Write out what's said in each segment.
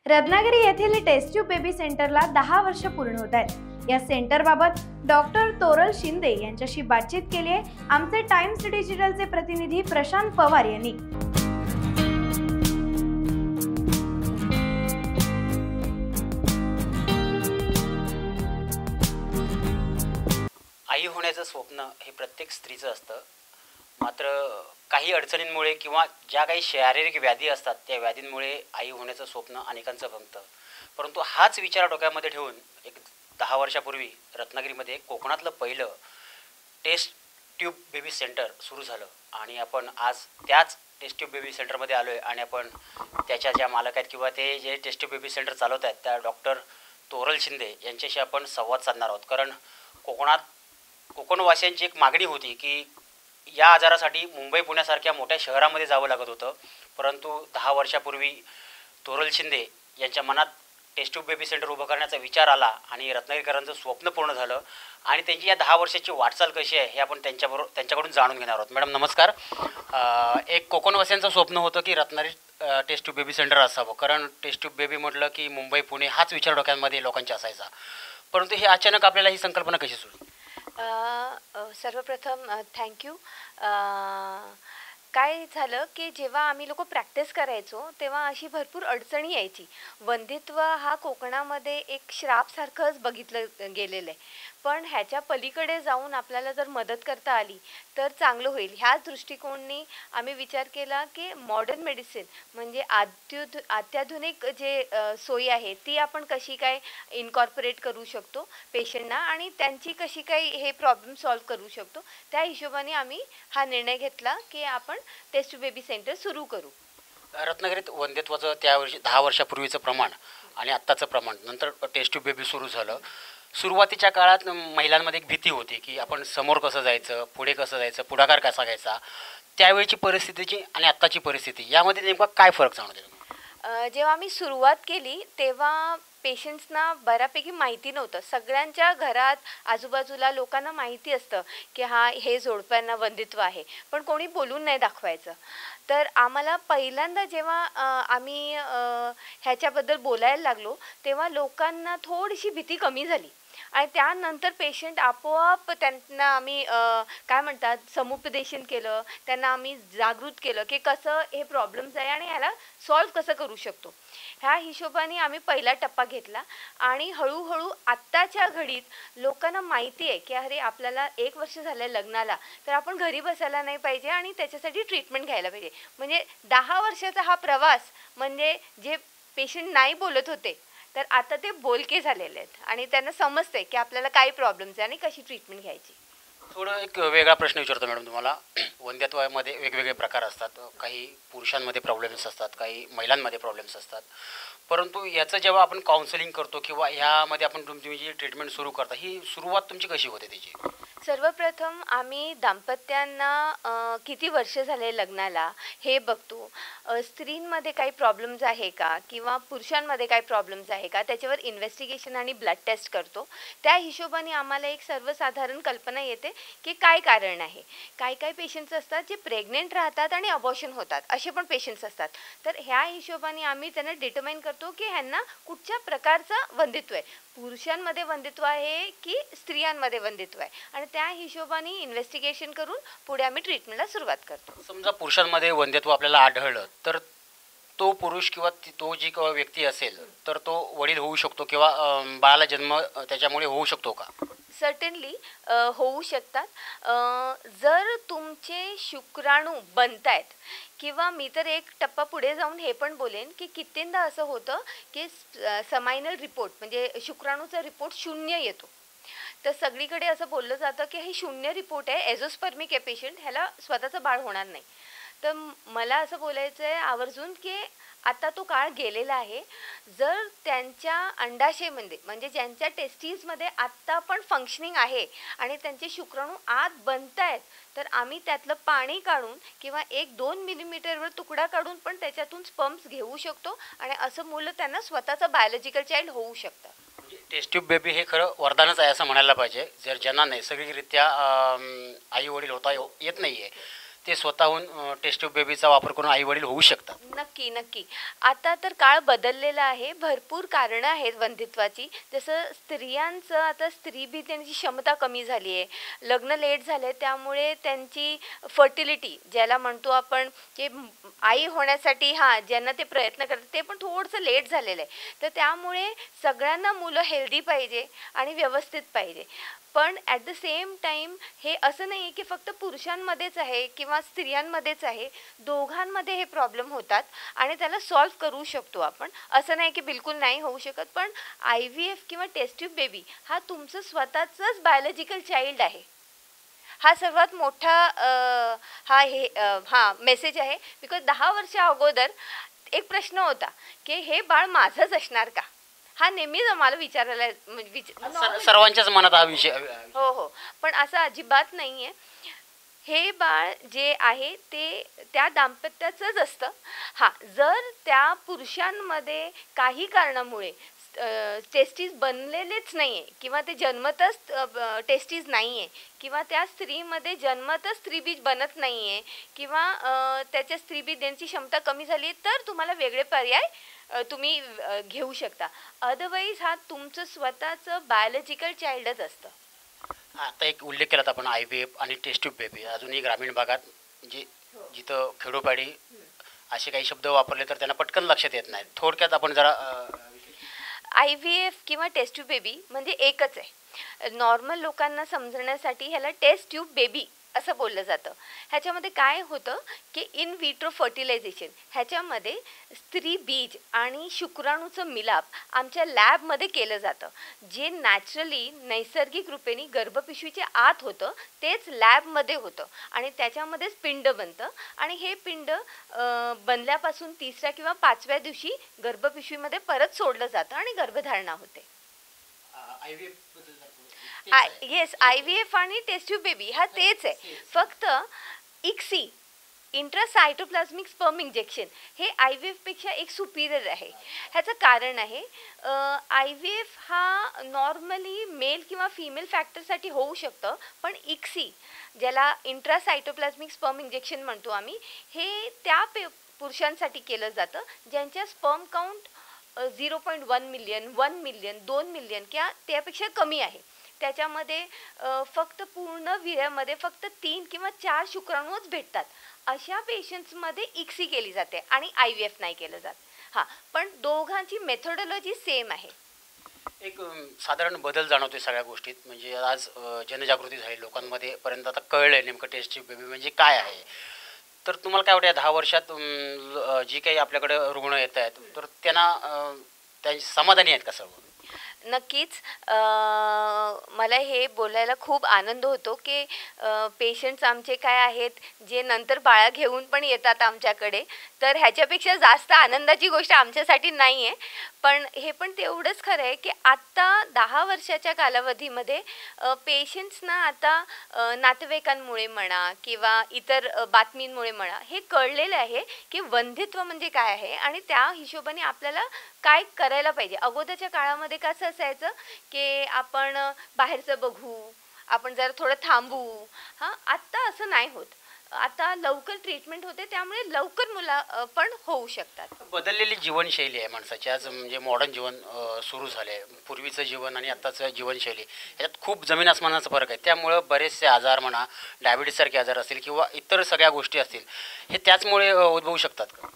रत्नागिरी येथील taste tube baby सेंटरला 10 वर्ष पूर्ण होत आहेत। या सेंटरबाबत डॉक्टर तोरल शिंदे यांच्याशी बातचीत केली आहे आमचे टाइम्स डिजिटलचे प्रतिनिधी प्रशांत पवार यांनी। आई होण्याचं स्वप्न हे प्रत्येक स्त्रीचं असतं। मात्र काही अडचणींमुळे किंवा ज्या काही शारीरिक व्याधी असतात त्या व्याधींमुळे आई होण्याचं स्वप्न अनेकांचं भंगतं। परंतु हाच विचार डोक्यामध्ये ठेवून एक 10 वर्षापूर्वी रत्नागिरीमध्ये कोकणातलं पहिलं टेस्ट ट्यूब बेबी सेंटर सुरू झालं आणि आपण आज त्याच टेस्ट ट्यूब बेबी सेंटरमध्ये आलो आहे आणि आपण त्याच्या ज्या मालक आहेत किंवा ते जे टेस्ट ट्यूब बेबी सेंटर चालवत आहेत त्या डॉक्टर तोरल शिंदे यांच्याशी आपण संवाद साधणार आहोत। कारण कोकणवासियांची एक मागणी होती की या आजारासाठी मुंबई पुण्यासारख्या मोठ्या शहरामध्ये जावं लागत होतं, परंतु 10 वर्षापूर्वी तोरल शिंदे यांच्या मनात टेस्ट ट्यूब बेबी सेंटर उभं करण्याचा विचार आला आणि रत्नागिरीकरांचं स्वप्न पूर्ण झालं। आणि त्यांची या 10 वर्षाची वाटचाल कशी आहे हे आपण त्यांच्याकडून जाणून घेणार आहोत। मॅडम नमस्कार। एक कोकणवासियांचं स्वप्न होतं की Ratnagiri test tube baby centre असावं, कारण टेस्ट ट्यूब बेबी म्हटलं की मुंबई पुणे हाच विचार डोक्यांमध्ये लोकांच्या असायचा, परंतु हे अचानक आपल्याला ही संकल्पना कशी सुचली? सर्वप्रथम थँक्यू। काय झालं की जेव्हा आम्ही लोक प्रॅक्टिस करायचो तेव्हा अशी भरपूर अडचणी यायची। वंध्यत्व हा कोकणामध्ये एक श्रापसारखंच बघितलं गेलेलं आहे, पण ह्याच्या पलीकडे जाऊन आपल्याला जर मदत करता आली तर चांगलं होईल। ह्याच दृष्टिकोनाने आम्ही विचार केला की मॉडर्न मेडिसिन म्हणजे अत्याधुनिक जे सोयी आहे ती आपण कशी काय इनकॉर्पोरेट करू शकतो पेशंटना आणि त्यांची कशी काय हे प्रॉब्लेम सॉल्व्ह करू शकतो, त्या हिशोबाने आम्ही हा निर्णय घेतला की आपण टेस्ट ट्यूब बेबी सेंटर सुरू करू। रत्नागिरीत वंध्यत्वाचं त्यावर्षी 10 वर्षापूर्वीचं प्रमाण आणि आत्ताचं प्रमाण, नंतर टेस्ट ट्यूब बेबी सुरू झालं। सुरुवातीच्या काळात महिलांमध्ये एक भीती होती की आपण समोर कसं जायचं, पुढे कसं जायचं, पुढाकार कसा घ्यायचा, त्यावेळची परिस्थितीची आणि आत्ताची परिस्थिती यामध्ये नेमका काय फरक जाणवतो? जेव्हा आम्ही सुरुवात केली तेव्हा पेशंट्सना बऱ्यापैकी माहिती नव्हतं। सगळ्यांच्या घरात आजूबाजूला लोकांना माहिती असतं की हे जोडप्यांना वंध्यत्व आहे, पण कोणी बोलून नाही दाखवायचं। तर आम्हाला पहिल्यांदा जेव्हा आम्ही ह्याच्याबद्दल बोलायला लागलो तेव्हा लोकांना थोडीशी भीती कमी झाली आणि त्यानंतर पेशंट आपोआप त्यांना आम्ही काय म्हणतात समुपदेशन केलं, त्यांना आम्ही जागृत केलं की कसं हे प्रॉब्लेम्स आहे आणि ह्याला सॉल्व्ह कसं करू शकतो। ह्या हिशोबाने आम्ही पहिला टप्पा घेतला आणि हळूहळू आत्ताच्या घडीत लोकांना माहिती आहे की अरे आपल्याला 1 वर्ष झालं लग्नाला, तर आपण घरी बसायला नाही पाहिजे आणि त्याच्यासाठी ट्रीटमेंट घ्यायला पाहिजे। म्हणजे 10 वर्षाचा हा प्रवास म्हणजे जे पेशंट नाही बोलत होते तर आता ते बोलके झालेले आहेत आणि त्यांना समजते की आपल्याला काय प्रॉब्लेम्स आहे आणि कशी ट्रीटमेंट घ्यायची। थोडं एक वेगळा प्रश्न विचारतो मॅडम तुम्हाला। वंध्यत्वामध्ये वेगवेगळे प्रकार असतात, काही पुरुषांमध्ये प्रॉब्लेम्स असतात, काही महिलांमध्ये प्रॉब्लेम्स असतात, परंतु याचं जेव्हा आपण काउन्सिलिंग करतो किंवा ह्यामध्ये आपण तुमची जी ट्रीटमेंट सुरू करता ही सुरुवात तुमची कशी होते त्याची? सर्वप्रथम आम्ही दाम्पत्यांना किती वर्ष झाले लग्नाला हे बघतो। स्त्रींमध्ये काही प्रॉब्लेम्स आहे का किंवा पुरुषांमध्ये काही प्रॉब्लेम्स आहे का त्याच्यावर इन्व्हेस्टिगेशन आणि ब्लड टेस्ट करतो। त्या हिशोबाने आम्हाला एक सर्वसाधारण कल्पना येते की काय कारण आहे। काही पेशंट्स असतात जे प्रेग्नेंट राहतात आणि अबॉर्शन होतात, असे पण पेशंट्स असतात। तर ह्या हिशोबाने आम्ही त्यांना डिटरमाइन करतो की ह्यांना कुठच्या प्रकारचं वंध्यत्व आहे, पुरुषांमध्ये वंध्यत्व आहे की स्त्रियांमध्ये वंध्यत्व आहे, आणि त्या हिशोबाने इन्व्हेस्टिगेशन करून पुढे आम्ही ट्रीटमेंटला सुरुवात करतो। समजा पुरुषांमध्ये वंध्यत्व आपल्याला आढळलं तर तो पुरुष किंवा तो जी व्यक्ती असेल तर तो वडील होऊ शकतो किंवा बाळाला जन्म त्याच्यामुळे होऊ शकतो का? सर्टनली होऊ शकतात। जर तुमचे शुक्राणू बनतायत किंवा मी तर एक टप्पा पुढे जाऊन हे पण बोलेन की कित्येंदा असं होतं की समायनल रिपोर्ट म्हणजे शुक्राणूचा रिपोर्ट 0 येतो। तर सगळीकडे असं बोललं जातं की हे 0 रिपोर्ट आहे, एझोस्पर्मिक आहे पेशंट, ह्याला स्वतःचं बाळ होणार नाही। तर मला असं बोलायचं आहे आवर्जून की आता तो काळ गेलेला आहे। जर त्यांच्या अंडाशयमध्ये म्हणजे ज्यांच्या टेस्टीजमध्ये आत्ता पण फंक्शनिंग आहे आणि त्यांचे शुक्राणू आत बनत आहेत तर आम्ही त्यातलं पाणी काढून किंवा 1-2 मिलीमीटरवर तुकडा काढून पण त्याच्यातून स्पर्म्स घेऊ शकतो आणि असं मुलं त्यांना स्वतःचं बायोलॉजिकल चाइल्ड होऊ शकतं। टेस्ट ट्यूब बेबी हे खरं वरदानच आहे असं म्हणायला पाहिजे। जर ज्यांना नैसर्गिकरित्या आई वडील होता येत नाही आहे ते स्वतःहून टेस्ट ट्यूब बेबीचा वापर करून आई वडील होऊ शकतात? नक्की नक्की. आता तर काळ बदललेला आहे, भरपूर कारणं आहेत वंध्यत्वाची. जसं स्त्रियांचं आता स्त्रीबीज त्यांची क्षमता कमी झाली आहे, लग्न लेट झाले, त्यामुळे त्यांची फर्टिलिटी ज्याला म्हणतो आपण, की आई होण्यासाठी ज्यांना ते प्रयत्न करतात ते पण थोडंसं लेट झालेलं आहे. तर त्यामुळे सगळ्यांना मुलं हेल्दी पाहिजे आणि व्यवस्थित पाहिजे. पण ॲट द सेम टाईम हे असं नाही आहे की फक्त पुरुषांमध्येच आहे किंवा स्त्रियांमध्येच आहे, दोघांमध्ये हे प्रॉब्लेम होतात आणि त्याला सॉल्व्ह करू शकतो आपण. असं नाही की बिलकुल नाही होऊ शकत. पण IVF किंवा टेस्ट ट्यूब बेबी हा तुमचं स्वतःचंच बायोलॉजिकल चाइल्ड आहे. हा सर्वात मोठा मेसेज आहे. बिकॉज 10 वर्षा अगोदर एक प्रश्न होता की हे बाळ माझंच असणार का, हा नेहमीच आम्हाला विचारायला सर्वांच्याच मनात हा विषय. हो हो. पण असं अजिबात नाही आहे. हे बाळ जे आहे ते त्या दाम्पत्याचंच असतं. जर त्या पुरुषांमध्ये काही कारणामुळे टेस्टीज बनलेलेच नाही आहे किंवा ते जन्मतच टेस्टीज नाही आहे किंवा त्या स्त्रीमध्ये जन्मतच स्त्रीबीज बनत नाही आहे किंवा त्याच्या स्त्रीबीज देण्याची क्षमता कमी झाली आहे, तर तुम्हाला वेगळे पर्याय तुम्ही घेऊ शकता. अदरवाईज हा तुमचं स्वतःचं बायोलॉजिकल चाइल्डच असतं. आता एक उल्लेख केला आपण IVF आणि टेस्ट ट्यूब बेबी. अजूनही ग्रामीण भागात म्हणजे जिथं खेडोपाडी असे काही शब्द वापरले तर त्यांना पटकन लक्षात येत नाही. थोडक्यात आपण जरा IVF किंवा टेस्ट ट्यूब बेबी म्हणजे एकच आहे. नॉर्मल लोकांना समजण्यासाठी ह्याला टेस्ट ट्यूब बेबी असं बोललं जातं. ह्याच्यामध्ये काय होतं की इन विट्रो फर्टिलायझेशन, ह्याच्यामध्ये स्त्री बीज आणि शुक्राणूचं मिलाप आमच्या लॅबमध्ये केलं जातं. जे नॅचरली नैसर्गिक रूपेने गर्भपिशवीच्या आत होतं तेच लॅबमध्ये होतं आणि त्याच्यामध्येच पिंड बनतं आणि हे पिंड बनल्यापासून 3ऱ्या किंवा 5व्या दिवशी गर्भपिशवीमध्ये परत सोडलं जातं आणि गर्भधारणा होते. येस, IVF आणि टेस्ट ट्यूब बेबी हा तेच आहे. फक्त ICSI इंट्रासायटोप्लाझ्मिक स्पर्म इंजेक्शन हे IVF पेक्षा एक सुपिरियर आहे. ह्याचं कारण आहे IVF हा नॉर्मली मेल किंवा फिमेल फॅक्टरसाठी होऊ शकतं, पण ICSI ज्याला इंट्रासायटोप्लाझ्मिक स्पर्म इंजेक्शन म्हणतो आम्ही, हे त्या पुरुषांसाठी केलं जातं ज्यांच्या sperm count 0.1 million, 1 million, 2 million किंवा त्यापेक्षा कमी आहे. त्याच्यामध्ये फक्त पूर्ण विर्यामध्ये फक्त 3 किंवा 4 शुक्राणूच भेटतात. अशा पेशंट्समध्ये ICSI केली जाते आणि IVF नाही केलं जात. पण दोघांची मेथोडॉलॉजी सेम आहे. एक साधारण बदल जाणवतोय सगळ्या गोष्टीत. म्हणजे आज जनजागृती झाली लोकांमध्ये, पर्यंत आता कळलंय नेमकं टेस्ट ट्यूब बेबी म्हणजे काय आहे. तर तुम्हाला काय वाटतं 10 वर्षात जी काही आपल्याकडे रुग्ण येत आहेत तर त्यांना त्यांची समाधानी आहेत का सर्व? नक्कीच. मला हे बोलायला खूप आनंद होतो की पेशंट्स आमचे काय आहेत जे नंतर बाळा घेऊन पण येतात आमच्याकडे. तर ह्याच्यापेक्षा जास्त आनंदाची गोष्ट आमच्यासाठी नाही आहे. पण हे पण तेवढंच खरं आहे की आत्ता 10 वर्षाच्या कालावधीमध्ये पेशंट्सना आता नातेवाईकांमुळे म्हणा किंवा इतर बातमींमुळे म्हणा हे कळलेलं आहे की वंध्यत्व म्हणजे काय आहे आणि त्या हिशोबाने आपल्याला काय करायला पाहिजे. अगोदरच्या काळामध्ये कसं असायचं की आपण बाहेरचं बघू, आपण जरा थोडं थांबू. आत्ता असं नाही होत. आता लवकर ट्रीटमेंट होते, त्यामुळे लवकर मुलं पण होऊ शकतात. बदललेली जीवनशैली आहे माणसाची आज, म्हणजे मॉडर्न जीवन सुरू झाले. पूर्वीचं जीवन आणि आत्ताचं जीवनशैली याच्यात खूप जमीन आसमानाचा फरक आहे. त्यामुळं बरेचसे आजार म्हणा, डायबिटीससारखे आजार असतील किंवा इतर सगळ्या गोष्टी असतील, हे त्याचमुळे उद्भवू शकतात का?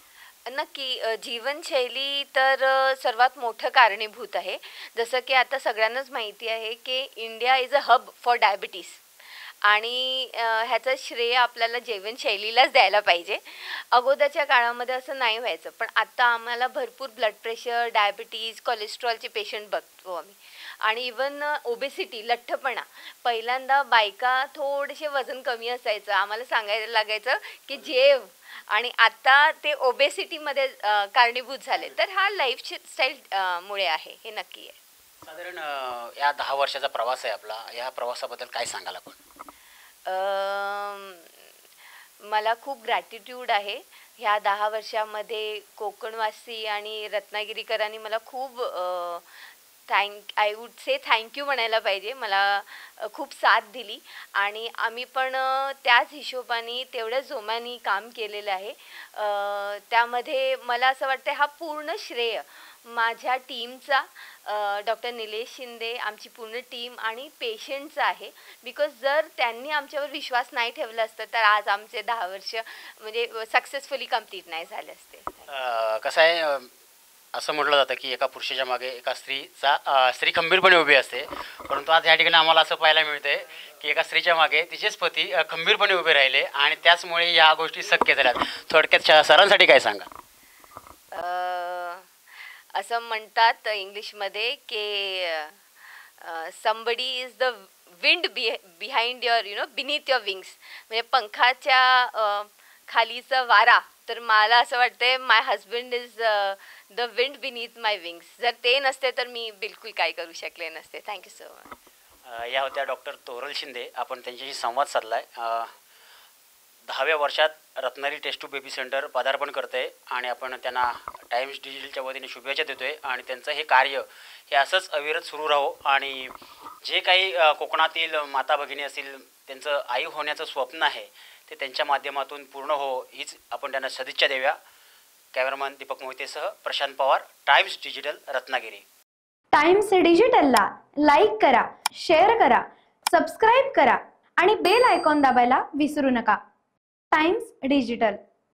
नक्की. जीवनशैली तर सर्वात मोठं कारणीभूत आहे. जसं की आता सगळ्यांनाच माहिती आहे की India is a hub for diabetes आणि ह्याचं श्रेय आपल्याला जीवनशैलीलाच द्यायला पाहिजे. अगोदरच्या काळामध्ये असं नाही व्हायचं, पण आत्ता आम्हाला भरपूर ब्लड प्रेशर, डायबिटीज, कोलेस्ट्रॉलचे पेशंट बघतो आम्ही आणि इवन ओबेसिटी, लठ्ठपणा. पहिल्यांदा बायका थोडेसे वजन कमी असायचं, आम्हाला सांगायला लागायचं की जेव, आणि आता ते ओबेसिटीमध्ये कारणीभूत झाले. तर हा लाईफस्टाईल मुळे आहे, हे नक्की आहे. साधारण या 10 वर्षाचा प्रवास आहे आपला, या प्रवासाबद्दल काय सांगाल आपण? मला खूप ग्रॅटिट्यूड आहे. ह्या 10 वर्षामध्ये कोकणवासी आणि रत्नागिरीकरांनी मला खूप आय वुड से थँक्यू म्हणायला पाहिजे. मला खूप साथ दिली आणि आम्ही पण त्याच हिशोबाने तेवढ्या जोमाने काम केलेलं आहे. त्यामध्ये मला असं वाटतं हा पूर्ण श्रेय माझ्या टीमचा, डॉक्टर निलेश शिंदे, आमची पूर्ण टीम आणि पेशंटचा आहे. बिकॉज जर त्यांनी आमच्यावर विश्वास नाही ठेवला असता तर आज आमचे 10 वर्ष म्हणजे सक्सेसफुली कंप्लीट नाही झाले असते. कसं आहे, असं म्हटलं जातं की एका पुरुषाच्या मागे एका स्त्री खंबीरपणे उभी असते, परंतु आज या ठिकाणी आम्हाला असं पाहायला मिळतंय की एका स्त्रीच्या मागे तिचेच पती खंबीरपणे उभे राहिले आणि त्याचमुळे या गोष्टी शक्य झाल्यात. थोडक्यात सरांसाठी काय सांगा? असं म्हणतात इंग्लिशमध्ये की somebody is the wind behind your beneath your wings. म्हणजे पंखाच्या खालीचा वारा. तर मला असं वाटतंय my husband is the wind beneath my wings. जर ते नसते तर मी बिलकुल काय करू शकले नसते. Thank you so much. या होत्या डॉक्टर तोरल शिंदे. आपण त्यांच्याशी संवाद साधलाय. 10व्या वर्षात Ratnagiri test tube baby centre पदार्पण करते आणि आपण त्यांना टाइम्स डिजिटलच्या वतीने शुभेच्छा देतोय आणि त्यांचं हे कार्य हे असंच अविरत सुरू राहो आणि जे काही कोकणातील माता भगिनी असतील त्यांचं आई होण्याचं स्वप्न आहे ते त्यांच्या माध्यमातून पूर्ण हो हीच आपण त्यांना सदिच्छा देऊया. कॅमेरामन दीपक मोहितेसह Prashant Pawar, Times Digital, Ratnagiri. Times डिजिटलला लाईक करा, शेअर करा, सबस्क्राईब करा आणि बेल आयकॉन दाबायला विसरू नका. Times digital.